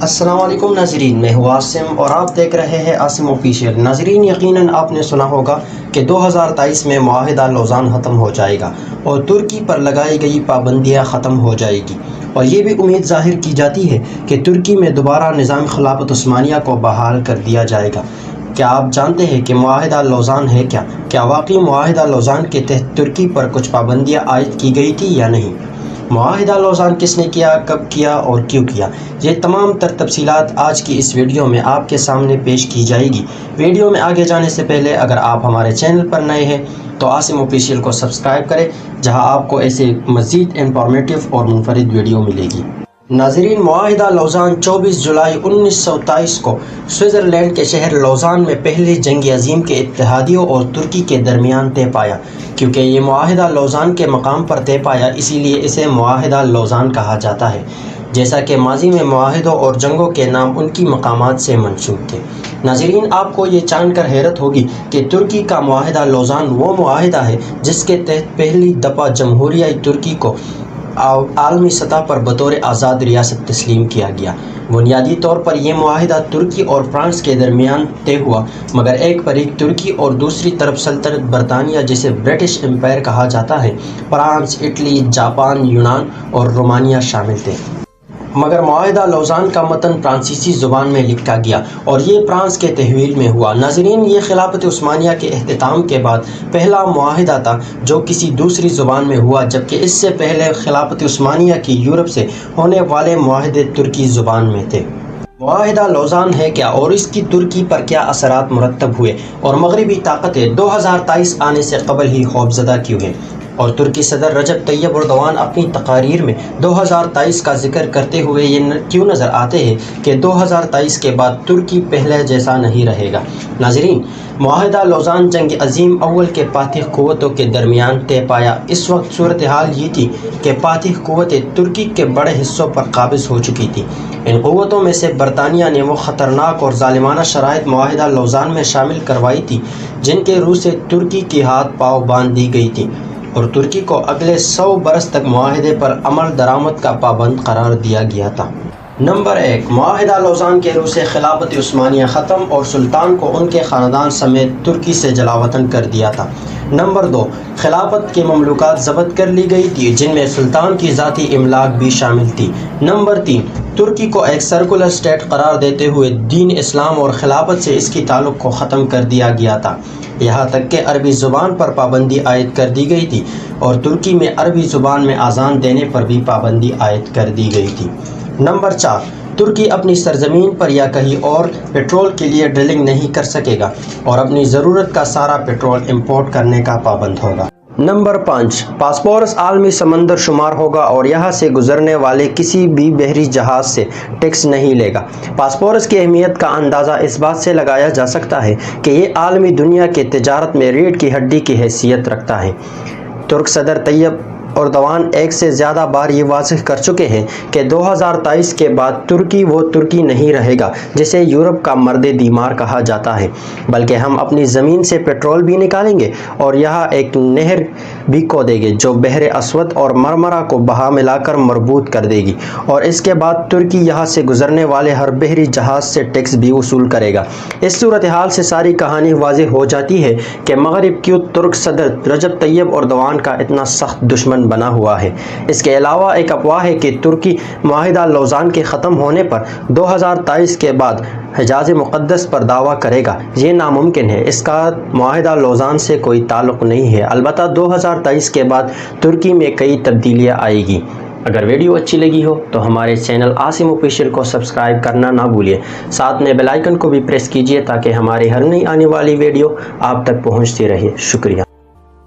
السلام علیکم ناظرین، میں ہوں عاصم اور آپ دیکھ رہے ہیں عاصم آفیشیل۔ ناظرین، یقیناً آپ نے سنا ہوگا کہ 2023 میں معاہدہ لوزان ختم ہو جائے گا اور ترکی پر لگائی گئی پابندیاں ختم ہو جائے گی، اور یہ بھی امید ظاہر کی جاتی ہے کہ ترکی میں دوبارہ نظام خلافت عثمانیہ کو بحال کر دیا جائے گا۔ کیا آپ جانتے ہیں کہ معاہدہ لوزان ہے کیا؟ کیا واقعی معاہدہ لوزان کے تحت ترکی پر کچھ پابندیاں عائد کی گئی تھی یا نہیں؟ معاہدہ لوزان کس نے کیا، کب کیا اور کیوں کیا؟ یہ تمام تفصیلات آج کی اس ویڈیو میں آپ کے سامنے پیش کی جائے گی۔ ویڈیو میں آگے جانے سے پہلے اگر آپ ہمارے چینل پر نئے ہیں تو عاصم آفیشیل کو سبسکرائب کریں، جہاں آپ کو ایسے مزید انفارمیٹیو اور منفرد ویڈیو ملے گی۔ ناظرین، معاہدہ لوزان 24 جولائی 1923 کو سوئٹزرلینڈ کے شہر لوزان میں پہلی جنگ عظیم کے اتحادیوں اور ترکی کے درمیان طے پایا۔ کیونکہ یہ معاہدہ لوزان کے مقام پر طے پایا، اسی لیے اسے معاہدہ لوزان کہا جاتا ہے، جیسا کہ ماضی میں معاہدوں اور جنگوں کے نام ان کی مقامات سے منسوب تھے۔ ناظرین، آپ کو یہ جان کر حیرت ہوگی کہ ترکی کا معاہدہ لوزان وہ معاہدہ ہے جس کے تحت پہلی دفعہ جمہوریہ ترکی کو عالمی سطح پر بطور آزاد ریاست تسلیم کیا گیا۔ بنیادی طور پر یہ معاہدہ ترکی اور فرانس کے درمیان طے ہوا، مگر ایک فریق ترکی اور دوسری طرف سلطنت برطانیہ، جسے برٹش امپائر کہا جاتا ہے، فرانس، اٹلی، جاپان، یونان اور رومانیہ شامل تھے۔ مگر معاہدہ لوزان کا متن فرانسیسی زبان میں لکھا گیا اور یہ فرانس کے تحویل میں ہوا۔ ناظرین، یہ خلافت عثمانیہ کے اختتام کے بعد پہلا معاہدہ تھا جو کسی دوسری زبان میں ہوا، جبکہ اس سے پہلے خلافت عثمانیہ کی یورپ سے ہونے والے معاہدے ترکی زبان میں تھے۔ معاہدہ لوزان ہے کیا اور اس کی ترکی پر کیا اثرات مرتب ہوئے، اور مغربی طاقتیں 2023 آنے سے قبل ہی خوفزدہ کیوں ہیں؟ اور ترکی صدر رجب طیب اردوان اپنی تقاریر میں 2023 کا ذکر کرتے ہوئے یہ کیوں نظر آتے ہیں کہ 2023 کے بعد ترکی پہلے جیسا نہیں رہے گا؟ ناظرین، معاہدہ لوزان جنگ عظیم اول کے فاتح قوتوں کے درمیان طے پایا۔ اس وقت صورتحال یہ تھی کہ فاتح قوتیں ترکی کے بڑے حصوں پر قابض ہو چکی تھیں۔ ان قوتوں میں سے برطانیہ نے وہ خطرناک اور ظالمانہ شرائط معاہدہ لوزان میں شامل کروائی تھی جن کے روح سے ترکی کی ہاتھ پاؤ باندھ دی گئی تھی، اور ترکی کو اگلے 100 برس تک معاہدے پر عمل درآمد کا پابند قرار دیا گیا تھا۔ نمبر 1، معاہدہ لوزان کے روح سے خلافت عثمانیہ ختم اور سلطان کو ان کے خاندان سمیت ترکی سے جلاوطن کر دیا تھا۔ نمبر 2، خلافت کے مملوکات ضبط کر لی گئی تھی جن میں سلطان کی ذاتی املاک بھی شامل تھی۔ نمبر 3، ترکی کو ایک سیکولر اسٹیٹ قرار دیتے ہوئے دین اسلام اور خلافت سے اس کی تعلق کو ختم کر دیا گیا تھا، یہاں تک کہ عربی زبان پر پابندی عائد کر دی گئی تھی، اور ترکی میں عربی زبان میں اذان دینے پر بھی پابندی عائد کر دی گئی تھی۔ نمبر 4، ترکی اپنی سرزمین پر یا کہیں اور پیٹرول کے لیے ڈرلنگ نہیں کر سکے گا اور اپنی ضرورت کا سارا پیٹرول امپورٹ کرنے کا پابند ہوگا۔ نمبر 5، باسفورس عالمی سمندر شمار ہوگا اور یہاں سے گزرنے والے کسی بھی بحری جہاز سے ٹیکس نہیں لے گا۔ باسفورس کی اہمیت کا اندازہ اس بات سے لگایا جا سکتا ہے کہ یہ عالمی دنیا کے تجارت میں ریڑھ کی ہڈی کی حیثیت رکھتا ہے۔ ترک صدر طیب اردوان ایک سے زیادہ بار یہ واضح کر چکے ہیں کہ 2023 کے بعد ترکی وہ ترکی نہیں رہے گا جسے یورپ کا مرد دیمار کہا جاتا ہے، بلکہ ہم اپنی زمین سے پیٹرول بھی نکالیں گے اور یہاں ایک نہر بھی کھودیں گے جو بحر اسود اور مرمرا کو بہا ملا کر مربوط کر دے گی، اور اس کے بعد ترکی یہاں سے گزرنے والے ہر بحری جہاز سے ٹیکس بھی وصول کرے گا۔ اس صورتحال سے ساری کہانی واضح ہو جاتی ہے کہ مغرب کیوں ترک صدر رجب طیب اردوان کا اتنا سخت دشمن بنا ہوا ہے۔ اس کے علاوہ ایک افواہ ہے کہ ترکی معاہدہ لوزان کے ختم ہونے پر 2023 کے بعد حجاز مقدس پر دعویٰ کرے گا۔ یہ ناممکن ہے، اس کا معاہدہ لوزان سے کوئی تعلق نہیں ہے۔ البتہ 2023 کے بعد ترکی میں کئی تبدیلیاں آئے گی۔ اگر ویڈیو اچھی لگی ہو تو ہمارے چینل عاصم آفیشیل کو سبسکرائب کرنا نہ بھولیں، ساتھ میں بیل آئیکن کو بھی پریس کیجیے تاکہ ہماری ہر نئی آنے والی ویڈیو آپ تک پہنچتی رہے۔ شکریہ۔